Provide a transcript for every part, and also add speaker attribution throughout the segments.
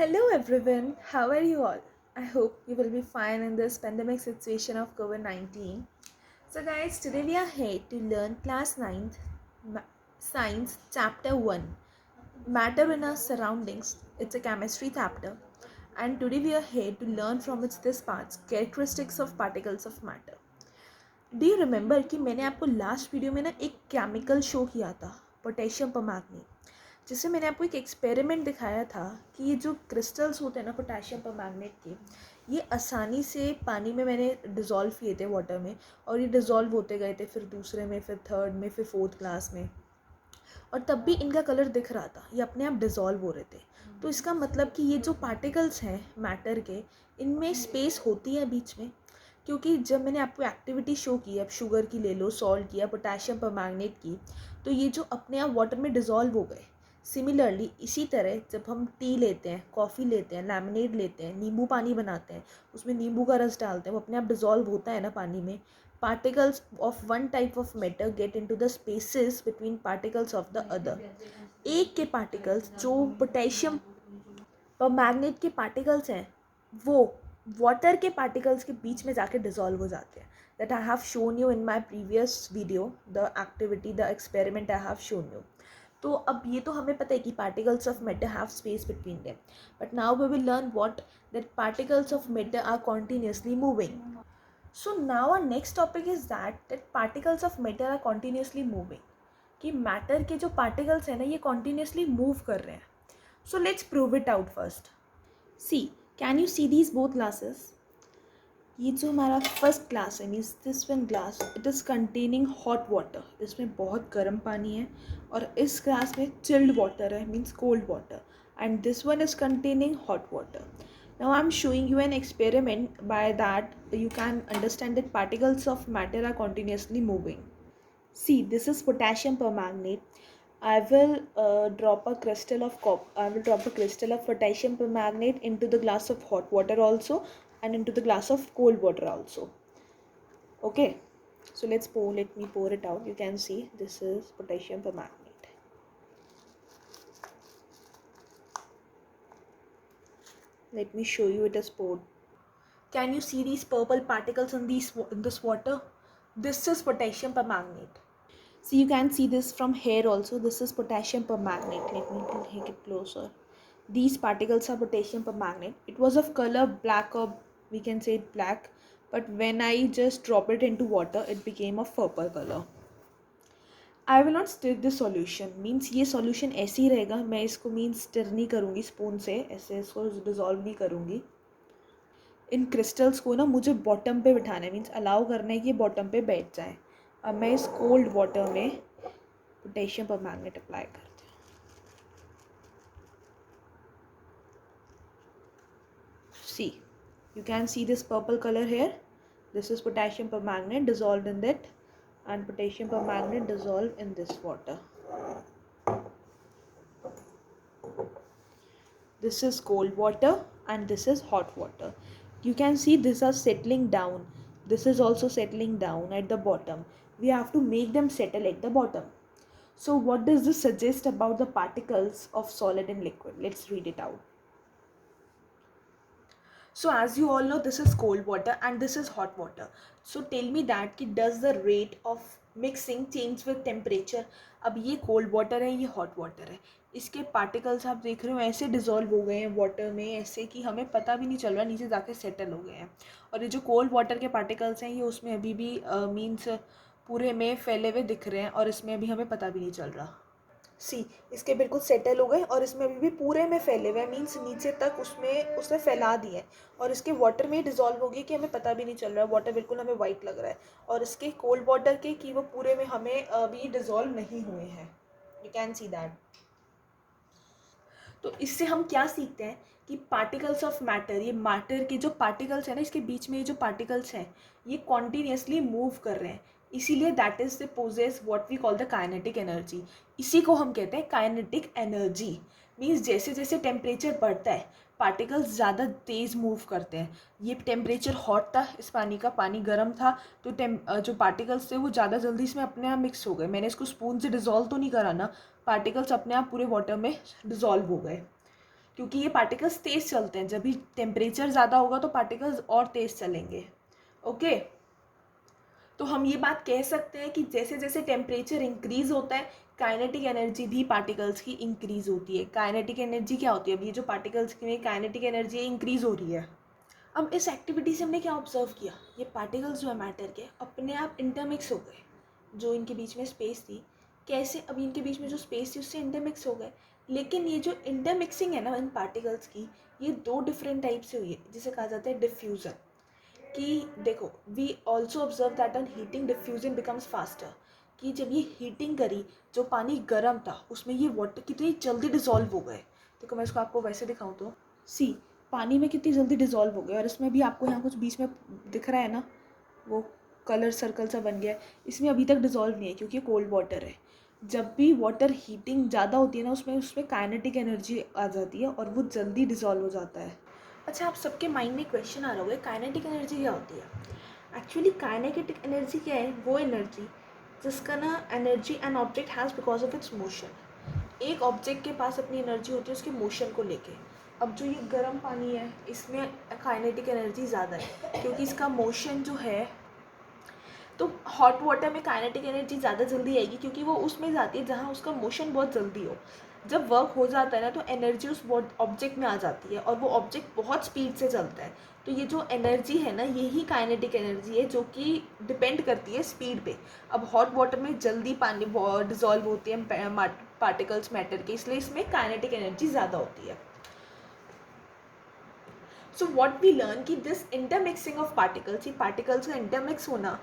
Speaker 1: Hello everyone, how are you all? I hope you will be fine in this pandemic situation of COVID 19. So, guys, today we are here to learn class 9th Science Chapter 1 Matter in Our Surroundings. It's a chemistry chapter, and today we are here to learn from its this parts characteristics of particles of matter. Do you remember कि मैंने आपको last video में ना एक chemical show किया था, potassium permanganate, जिससे मैंने आपको एक एक्सपेरिमेंट दिखाया था कि ये जो क्रिस्टल्स होते हैं ना पोटेशियम परमैंगनेट के, ये आसानी से पानी में मैंने डिज़ोल्व किए थे वाटर में, और ये डिज़ोल्व होते गए थे, फिर दूसरे में, फिर थर्ड में, फिर फोर्थ क्लास में, और तब भी इनका कलर दिख रहा था, ये अपने आप डिज़ोल्व हो रहे थे। तो इसका मतलब कि ये जो पार्टिकल्स हैं मैटर के, इनमें स्पेस होती है बीच में, क्योंकि जब मैंने आपको एक्टिविटी शो की, अब शुगर की ले लो, सॉल्ट की या पोटेशियम परमैंगनेट की, तो ये जो अपने आप वाटर में डिज़ोल्व हो गए। सिमिलरली इसी तरह जब हम टी लेते हैं, कॉफ़ी लेते हैं, लेमनेड लेते हैं, नींबू पानी बनाते हैं, उसमें नींबू का रस डालते हैं, वो अपने आप डिज़ोल्व होता है ना पानी में। Particles of one type of matter get into the spaces between particles of the other. एक के पार्टिकल्स जो पोटेशियम पर मैग्नेट के पार्टिकल्स हैं, वो वाटर के पार्टिकल्स के बीच में जाके डिज़ोल्व हो जाते हैं. That I have shown you in my previous video, the activity, the experiment I have shown you. तो अब ये तो हमें पता है कि particles of matter have space between them, but now we will learn what that particles of matter are continuously moving. So now our next topic is that particles of matter are continuously moving. कि matter के जो particles हैं ना, ये continuously move कर रहे हैं. So let's prove it out first. See, can you see these both glasses? ये जो हमारा फर्स्ट ग्लास है, means this one glass, it is containing hot water. इसमें बहुत गर्म पानी है. और इस ग्लास में चिल्ड वाटर है, means cold water. And this one is containing hot water. Now I'm showing you an experiment. By that you can understand that particles of matter are continuously moving. See, this is potassium permanganate. I will drop a crystal of potassium permanganate into the glass of hot water also, and into the glass of cold water also. Okay, so let me pour it out. You can see this is potassium permanganate. Let me show you it is poured. Can you see these purple particles in this water? This is potassium permanganate. So you can see this from here also. This is potassium permanganate. Let me take it closer. These particles are potassium permanganate. It was of color black, or we can say black, but when I just drop it into water, it became of purple color. I will not stir this solution. Means ये solution ऐसे ही रहेगा. मैं इसको means stir नहीं करूँगी spoon से, ऐसे इसको dissolve नहीं करूँगी. इन क्रिस्टल्स को ना मुझे बॉटम पे बिठाना है, मीन्स अलाउ करना है कि ये बॉटम पे बैठ जाए. अब मैं इस कोल्ड वाटर में पोटेशियम परमैंगनेट अप्लाई करती हूँ. See, you can see this purple colour here. This is potassium permanganate dissolved in that, and potassium permanganate dissolved in this water. This is cold water and this is hot water. You can see these are settling down. This is also settling down at the bottom. We have to make them settle at the bottom. So what does this suggest about the particles of solid and liquid? Let's read it out. So as you all know, this is cold water and this is hot water. So tell me that कि does the rate of mixing change with temperature? अब ये cold water है, ये hot water है. इसके particles आप देख रहे हो ऐसे dissolve हो गए हैं water में, ऐसे कि हमें पता भी नहीं चल रहा, नीचे जाके settle हो गए हैं. और ये जो cold water के particles हैं, ये उसमें अभी भी means पूरे में फैले हुए दिख रहे हैं, और इसमें अभी हमें पता भी नहीं चल रहा. सी, इसके बिल्कुल सेटल हो गए और इसमें अभी भी पूरे में फैले हुए, मीन्स नीचे तक उसने फैला दिए, और इसके वाटर में डिज़ोल्व हो गई कि हमें पता भी नहीं चल रहा है. वाटर बिल्कुल हमें वाइट लग रहा है, और इसके कोल्ड वाटर के कि वो पूरे में हमें अभी डिज़ोल्व नहीं हुए हैं. You can see that. तो इससे हम क्या सीखते हैं कि पार्टिकल्स ऑफ मैटर, ये मैटर के जो पार्टिकल्स हैं ना, इसके बीच में ये जो पार्टिकल्स हैं, ये कॉन्टीन्यूसली मूव कर रहे हैं. इसीलिए that is the purpose what we call the kinetic energy. इसी को हम कहते हैं काइनेटिक एनर्जी. मीन्स जैसे जैसे टेम्परेचर बढ़ता है, पार्टिकल्स ज़्यादा तेज़ मूव करते हैं. ये टेम्परेचर हॉट था, इस पानी का, पानी गर्म था, तो जो पार्टिकल्स थे वो ज़्यादा जल्दी इसमें अपने आप मिक्स हो गए. मैंने इसको स्पून से डिज़ोल्व तो नहीं करा ना, पार्टिकल्स अपने आप पूरे वाटर में डिज़ोल्व हो गए. क्योंकि ये पार्टिकल्स तेज़ चलते हैं, जब भी टेम्परेचर ज़्यादा होगा तो पार्टिकल्स और तेज़ चलेंगे। ओके, तो हम ये बात कह सकते हैं कि जैसे जैसे टेम्परेचर इंक्रीज़ होता है काइनेटिक एनर्जी भी पार्टिकल्स की इंक्रीज़ होती है। काइनेटिक एनर्जी क्या होती है? अब ये जो पार्टिकल्स की काइनेटिक एनर्जी इंक्रीज़ हो रही है। अब इस एक्टिविटी से हमने क्या ऑब्जर्व किया, ये पार्टिकल्स जो है मैटर के अपने आप इंटरमिक्स हो गए। जो इनके बीच में स्पेस थी, कैसे अब इनके बीच में जो स्पेस थी उससे इंटरमिक्स हो गए। लेकिन ये जो इंटरमिक्सिंग है ना इन पार्टिकल्स की, ये दो डिफरेंट टाइप से हुई है, जिसे कहा जाता है डिफ्यूज़न। कि देखो, we also observe that on heating diffusion becomes faster. कि जब ये हीटिंग करी, जो पानी गर्म था उसमें ये वाटर कितनी जल्दी डिजॉल्व हो गए। देखो मैं इसको आपको वैसे दिखाऊं तो सी, पानी में कितनी जल्दी डिजॉल्व हो गए। और इसमें भी आपको यहाँ कुछ बीच में दिख रहा है ना, वो कलर सर्कल सा बन गया है, इसमें अभी तक डिजॉल्व नहीं है क्योंकि ये कोल्ड वाटर है। जब भी वाटर हीटिंग ज़्यादा होती है ना, उसमें उसमें काइनेटिक एनर्जी आ जाती है और वो जल्दी डिजॉल्व हो जाता है। अच्छा, आप सबके माइंड में क्वेश्चन आ रहा होगा, काइनेटिक एनर्जी क्या होती है? एक्चुअली काइनेटिक एनर्जी क्या है? वो एनर्जी जिसका ना energy an object has because of its motion. एक ऑब्जेक्ट के पास अपनी एनर्जी होती है उसके मोशन को लेके। अब जो ये गर्म पानी है इसमें काइनेटिक एनर्जी ज़्यादा है क्योंकि इसका मोशन जो है। तो हॉट वाटर में काइनेटिक एनर्जी ज़्यादा जल्दी आएगी क्योंकि वो उसमें जाती है जहाँ उसका मोशन बहुत जल्दी हो। जब वर्क हो जाता है ना तो एनर्जी उस ऑब्जेक्ट में आ जाती है और वो ऑब्जेक्ट बहुत स्पीड से चलता है। तो ये जो एनर्जी है ना, यही काइनेटिक एनर्जी है जो कि डिपेंड करती है स्पीड पे। अब हॉट वाटर में जल्दी पानी डिजॉल्व होती है पार्टिकल्स मैटर के, इसलिए इसमें काइनेटिक एनर्जी ज़्यादा होती है। सो वॉट वी लर्न कि दिस इंटरमिक्सिंग ऑफ पार्टिकल्स, ये पार्टिकल्स का इंटरमिक्स होना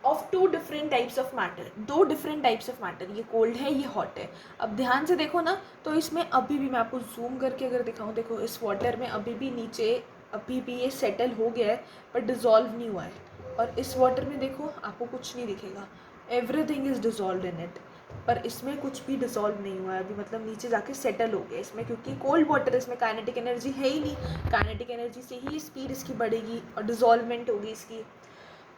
Speaker 1: of two different types of matter, दो डिफरेंट टाइप्स ऑफ मैटर, ये कोल्ड है ये हॉट है। अब ध्यान से देखो ना, तो इसमें अभी भी मैं आपको जूम करके अगर दिखाऊं, देखो इस वाटर में अभी भी नीचे अभी भी ये सेटल हो गया है पर डिज़ोल्व नहीं हुआ है। और इस वाटर में देखो आपको कुछ नहीं दिखेगा, everything is dissolve in it. पर इसमें कुछ भी डिज़ोल्व नहीं हुआ है अभी, मतलब नीचे जाके सेटल हो गया इसमें, क्योंकि कोल्ड वाटर है, इसमें काइनेटिक एनर्जी है ही नहीं। काइनेटिक एनर्जी से ही स्पीड इसकी बढ़ेगी और डिज़ोल्वमेंट होगी इसकी।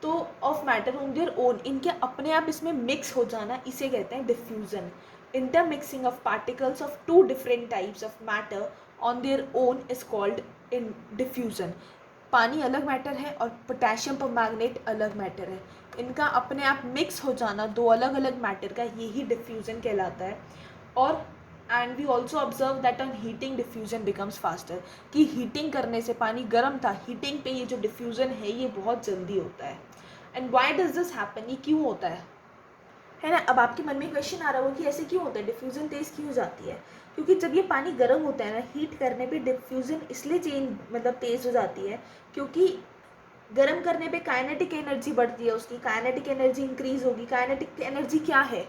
Speaker 1: तो of matter on their own, इनके अपने आप इसमें मिक्स हो जाना, इसे कहते हैं diffusion. Intermixing of particles of two different types of matter on their own is called in diffusion. पानी अलग मैटर है और पोटेशियम परमैंगनेट अलग मैटर है, इनका अपने आप मिक्स हो जाना दो अलग अलग मैटर का, यही डिफ्यूज़न कहलाता है। और and we also observe that on heating diffusion becomes faster, कि हीटिंग करने से, पानी गर्म था, हीटिंग पे ये जो डिफ्यूज़न है ये बहुत जल्दी होता है। And why does this happen, ये क्यों होता है ना? अब आपके मन में क्वेश्चन आ रहा होगा कि ऐसे क्यों होता है, डिफ्यूज़न तेज़ क्यों हो जाती है? क्योंकि जब ये पानी गर्म होता है ना, हीट करने पे डिफ्यूज़न इसलिए मतलब तेज़ हो जाती है क्योंकि गर्म करने पे काइनेटिक एनर्जी बढ़ती है, उसकी काइनेटिक एनर्जी इंक्रीज होगी। काइनेटिक एनर्जी क्या है?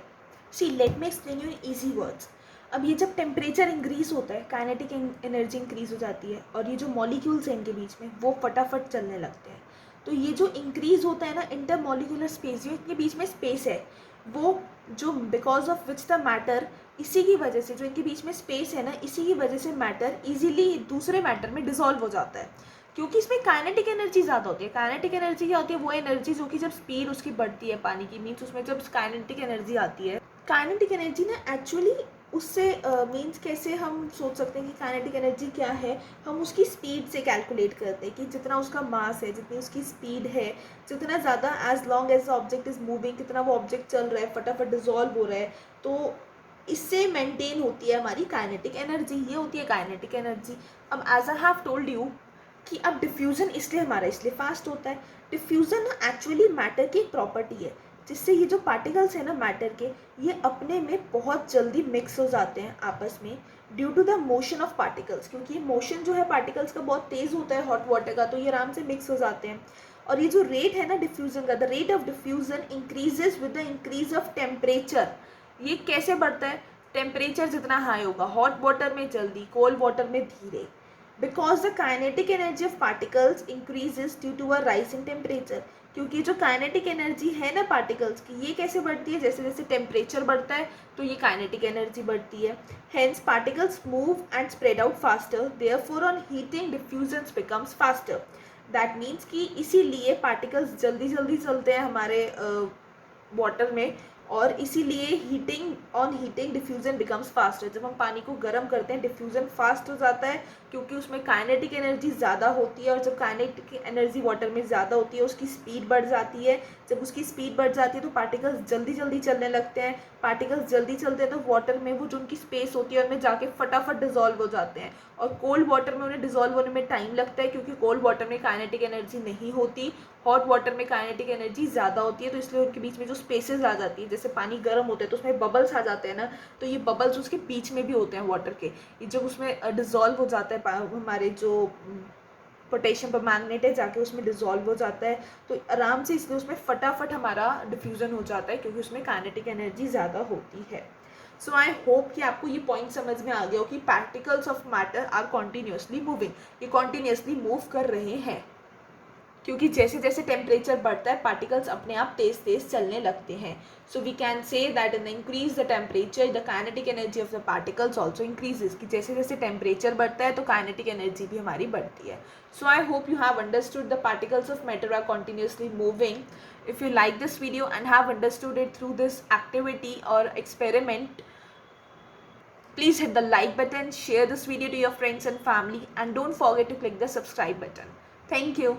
Speaker 1: See, let me explain you in easy words. अब ये जब टेम्परेचर इंक्रीज होता है, काइनेटिक एनर्जी इंक्रीज हो जाती है और ये जो मॉलिक्यूल्स हैं इनके बीच में वो फटाफट चलने लगते हैं। तो ये जो इंक्रीज होता है ना, इंटर मॉलिक्यूलर स्पेस, जो इनके बीच में स्पेस है, वो जो because of which the matter, इसी की वजह से, जो इनके बीच में स्पेस है ना, इसी की वजह से मैटर इजीली दूसरे मैटर में डिसॉल्व हो जाता है क्योंकि इसमें काइनेटिक एनर्जी ज़्यादा होती है। काइनेटिक एनर्जी क्या होती है? वो एनर्जी जो कि जब स्पीड उसकी बढ़ती है पानी की, मीन्स उसमें जब काइनेटिक एनर्जी आती है। काइनेटिक एनर्जी ना एक्चुअली उससे मीन्स कैसे हम सोच सकते हैं कि काइनेटिक एनर्जी क्या है? हम उसकी स्पीड से कैलकुलेट करते हैं कि जितना उसका मास है, जितनी उसकी स्पीड है, जितना ज़्यादा as long as the object is moving, कितना वो ऑब्जेक्ट चल रहा है, फटाफट डिजॉल्व हो रहा है, तो इससे मेंटेन होती है हमारी काइनेटिक एनर्जी। ये होती है काइनेटिक एनर्जी। अब as I have told you कि अब डिफ्यूज़न इसलिए हमारा इसलिए फास्ट होता है। डिफ्यूज़न ना एक्चुअली मैटर की एक प्रॉपर्टी है जिससे ये जो पार्टिकल्स हैं ना मैटर के, ये अपने में बहुत जल्दी मिक्स हो जाते हैं आपस में due to the motion of particles. क्योंकि मोशन जो है पार्टिकल्स का बहुत तेज़ होता है हॉट वाटर का, तो ये आराम से मिक्स हो जाते हैं। और ये जो रेट है ना डिफ्यूज़न का, the rate of diffusion increases with the increase of temperature. ये कैसे बढ़ता है? टेम्परेचर जितना हाई होगा, हॉट वाटर में जल्दी, कोल्ड वाटर में धीरे। Because the kinetic energy of particles increases due to a rise in temperature. क्योंकि जो काइनेटिक एनर्जी है ना पार्टिकल्स की, ये कैसे बढ़ती है? जैसे जैसे टेम्परेचर बढ़ता है तो ये काइनेटिक एनर्जी बढ़ती है। Hence particles move and spread out faster, therefore on heating diffusion becomes faster. That means कि इसीलिए पार्टिकल्स जल्दी जल्दी चलते हैं हमारे वाटर में और इसीलिए हीटिंग डिफ्यूज़न बिकम्स फास्टर। जब हम पानी को गर्म करते हैं डिफ्यूज़न फास्ट हो जाता है, क्योंकि उसमें काइनेटिक एनर्जी ज़्यादा होती है, और जब काइनेटिक एनर्जी वाटर में ज़्यादा होती है उसकी स्पीड बढ़ जाती है। जब उसकी स्पीड बढ़ जाती है तो पार्टिकल्स जल्दी जल्दी चलने लगते हैं। पार्टिकल्स जल्दी चलते हैं तो वाटर में वो जो उनकी स्पेस होती है उनमें जाके फटाफट डिजॉल्व हो जाते हैं। और कोल्ड वाटर में उन्हें डिजॉल्व होने में टाइम लगता है, क्योंकि कोल्ड वाटर में काइनेटिक एनर्जी नहीं होती, हॉट वाटर में काइनेटिक एनर्जी ज़्यादा होती है। तो इसलिए उनके बीच में जो स्पेसेस आ जाती है, जैसे पानी गर्म होता है तो उसमें बबल्स आ जाते हैं ना, तो ये बबल्स उसके बीच में भी होते हैं वाटर के, ये जब उसमें डिजॉल्व हो जाता है हमारे जो पोटेशियम परमैंगनेट है जाके उसमें डिजॉल्व हो जाता है, तो आराम से इसलिए उसमें फटाफट हमारा डिफ्यूज़न हो जाता है, क्योंकि उसमें काइनेटिक एनर्जी ज़्यादा होती है। सो आई होप कि आपको ये पॉइंट समझ में आ गया हो कि particles of matter are continuously moving, ये कॉन्टिन्यूसली मूव कर रहे हैं, क्योंकि जैसे जैसे टेम्परेचर बढ़ता है पार्टिकल्स अपने आप तेज तेज चलने लगते हैं। So we can say that in increase the temperature the kinetic energy of the particles also increases, कि जैसे जैसे टेम्परेचर बढ़ता है तो काइनेटिक एनर्जी भी हमारी बढ़ती है। So I hope you have understood the particles of matter are continuously moving. If you like this video and have understood it through this activity or experiment, please hit the like button, share this video to your friends and family, and don't forget to click the subscribe button. Thank you.